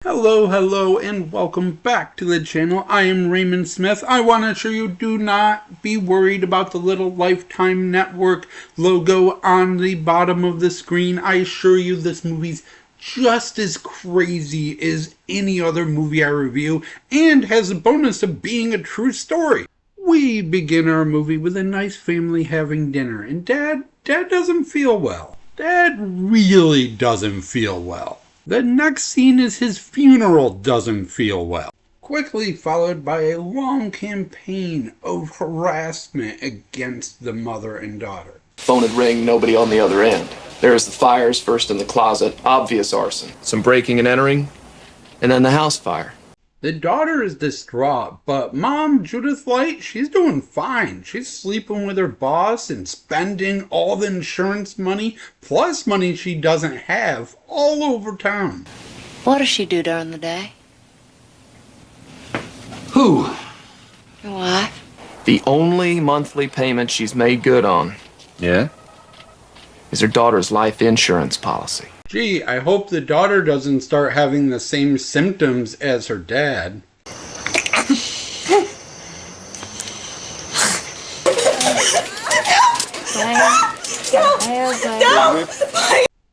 Hello, and welcome back to the channel. I am Raymond Smith. I want to assure you, do not be worried about the little Lifetime Network logo on the bottom of the screen. I assure you this movie's just as crazy as any other movie I review, and has a bonus of being a true story. We begin our movie with a nice family having dinner, and Dad doesn't feel well. Dad really doesn't feel well. The next scene is his funeral doesn't feel well, quickly followed by a long campaign of harassment against the mother and daughter. Phone would ring, nobody on the other end. There's the fires, first in the closet, obvious arson. Some breaking and entering, and then the house fire. The daughter is distraught, but Mom, Judith Light, she's doing fine. She's sleeping with her boss and spending all the insurance money, plus money she doesn't have, all over town. What does she do during the day? Who? Your wife? The only monthly payment she's made good on. Yeah? Is her daughter's life insurance policy. Gee, I hope the daughter doesn't start having the same symptoms as her dad.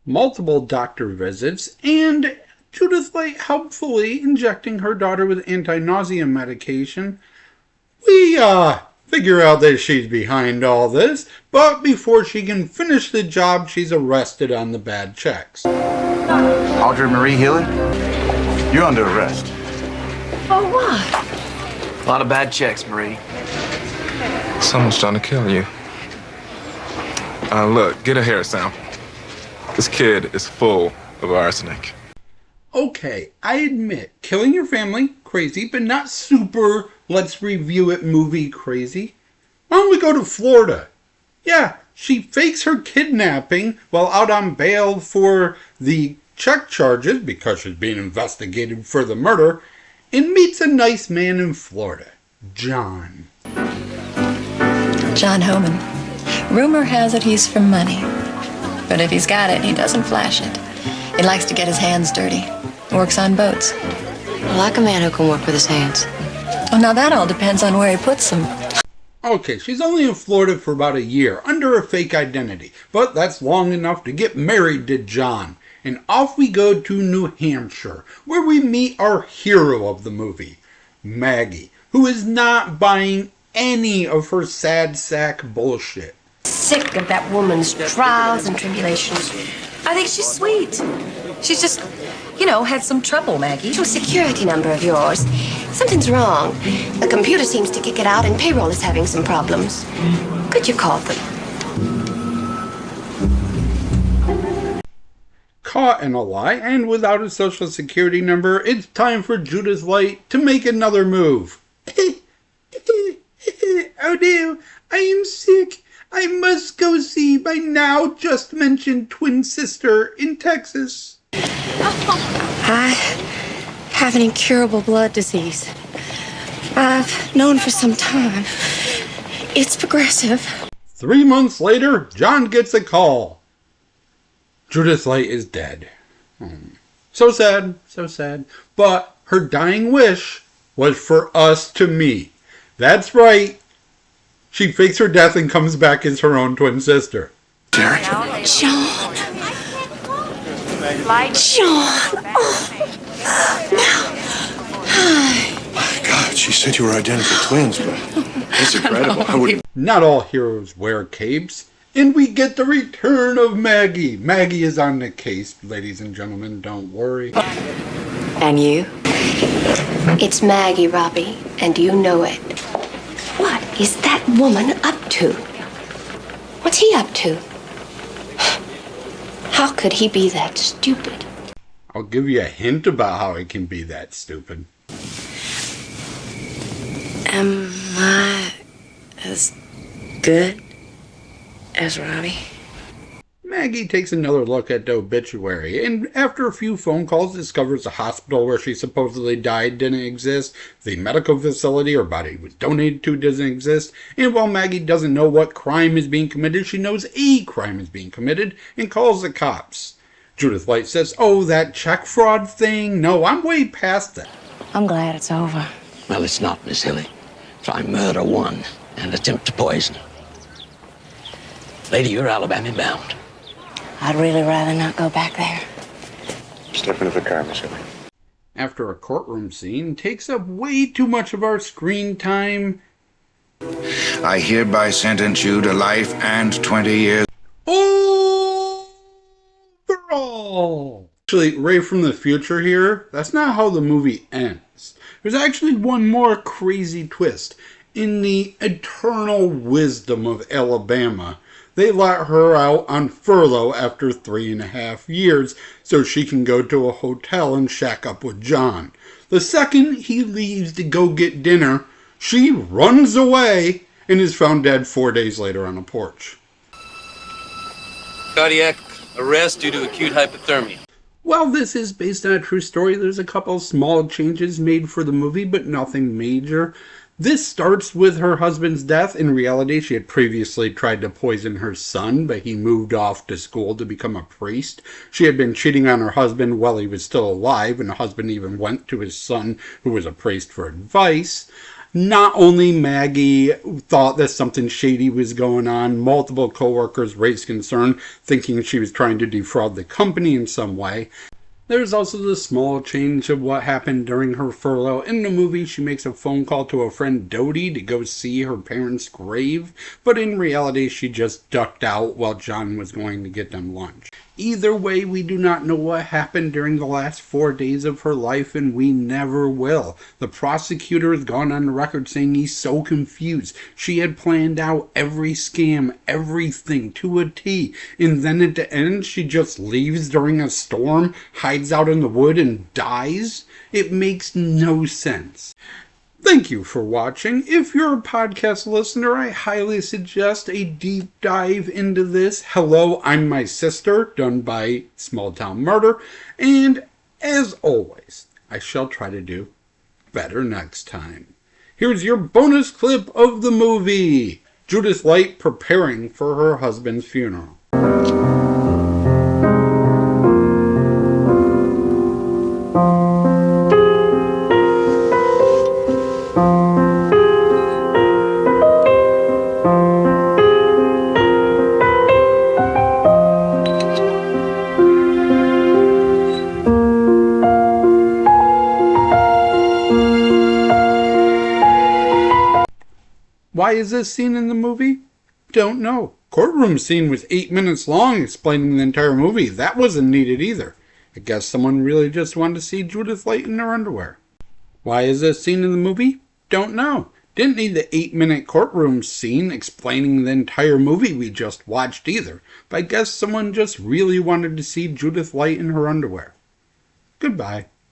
Multiple doctor visits, and Judith Light helpfully injecting her daughter with anti-nausea medication. We, figure out that she's behind all this, but before she can finish the job, she's arrested on the bad checks. Audrey Marie Hilley, you're under arrest. For what? A lot of bad checks, Marie. Someone's trying to kill you. Look, get a hair sample. This kid is full of arsenic. Okay, I admit, killing your family, crazy, but not super let's review it movie crazy. Why don't we go to Florida? Yeah, she fakes her kidnapping while out on bail for the check charges because she's being investigated for the murder, and meets a nice man in Florida, John. John Homan. Rumor has it he's for money. But if he's got it, he doesn't flash it. He likes to get his hands dirty. Works on boats. I like a man who can work with his hands. Oh, now that all depends on where he puts them. Okay, she's only in Florida for about a year, under a fake identity, but that's long enough to get married to John. And off we go to New Hampshire, where we meet our hero of the movie, Maggie, who is not buying any of her sad sack bullshit. Sick of that woman's trials and tribulations. I think she's sweet. She's just, had some trouble, Maggie. To a security number of yours. Something's wrong. The computer seems to kick it out and payroll is having some problems. Could you call them? Caught in a lie and without a social security number, it's time for Judith Light to make another move. Oh no, I am sick. I must go see my now just mentioned twin sister in Texas. I have an incurable blood disease. I've known for some time. It's progressive. 3 months later, John gets a call. Judith Light is dead. So sad. But her dying wish was for us to meet. That's right. She fakes her death and comes back as her own twin sister. Derek? John. My God, she said you were identical twins, but it's incredible. I wouldn't. Not all heroes wear capes. And we get the return of Maggie. Maggie is on the case, ladies and gentlemen, don't worry. And you? It's Maggie, Robbie, and you know it. What is that woman up to? What's he up to? How could he be that stupid? I'll give you a hint about how it can be that stupid. Am I as good as Robbie? Maggie takes another look at the obituary, and after a few phone calls discovers the hospital where she supposedly died didn't exist, the medical facility her body was donated to doesn't exist, and while Maggie doesn't know what crime is being committed, she knows a crime is being committed and calls the cops. Judith Light says, "Oh, that check fraud thing? No, I'm way past that." I'm glad it's over. Well, it's not, Miss Hilley. Try murder 1 and attempt to poison. Lady, you're Alabama bound. I'd really rather not go back there. Step into the car, Miss Hilley. After a courtroom scene takes up way too much of our screen time. I hereby sentence you to life and 20 years. Overall! Actually, Ray from the future here, that's not how the movie ends. There's actually one more crazy twist. In the eternal wisdom of Alabama, they let her out on furlough after 3.5 years so she can go to a hotel and shack up with John. The second he leaves to go get dinner, she runs away and is found dead 4 days later on a porch. Cardiac arrest due to acute hypothermia. While this is based on a true story, there's a couple small changes made for the movie, but nothing major. This starts with her husband's death. In reality, she had previously tried to poison her son, but he moved off to school to become a priest. She had been cheating on her husband while he was still alive, and the husband even went to his son, who was a priest, for advice. Not only Maggie thought that something shady was going on, multiple coworkers raised concern, thinking she was trying to defraud the company in some way. There's also the small change of what happened during her furlough. In the movie, she makes a phone call to a friend Dodie to go see her parents' grave, but in reality, she just ducked out while John was going to get them lunch. Either way, we do not know what happened during the last 4 days of her life, and we never will. The prosecutor has gone on the record saying he's so confused. She had planned out every scam, everything to a T, and then at the end, she just leaves during a storm, hides out in the wood, and dies? It makes no sense. Thank you for watching. If you're a podcast listener, I highly suggest a deep dive into this. Hello, I'm My Sister, done by Small Town Murder. And as always, I shall try to do better next time. Here's your bonus clip of the movie. Judith Light preparing for her husband's funeral. Why is this scene in the movie? Don't know. Courtroom scene was 8 minutes long explaining the entire movie. That wasn't needed either. I guess someone really just wanted to see Judith Light in her underwear. Why is this scene in the movie? Don't know. Didn't need the 8-minute courtroom scene explaining the entire movie we just watched either. But I guess someone just really wanted to see Judith Light in her underwear. Goodbye.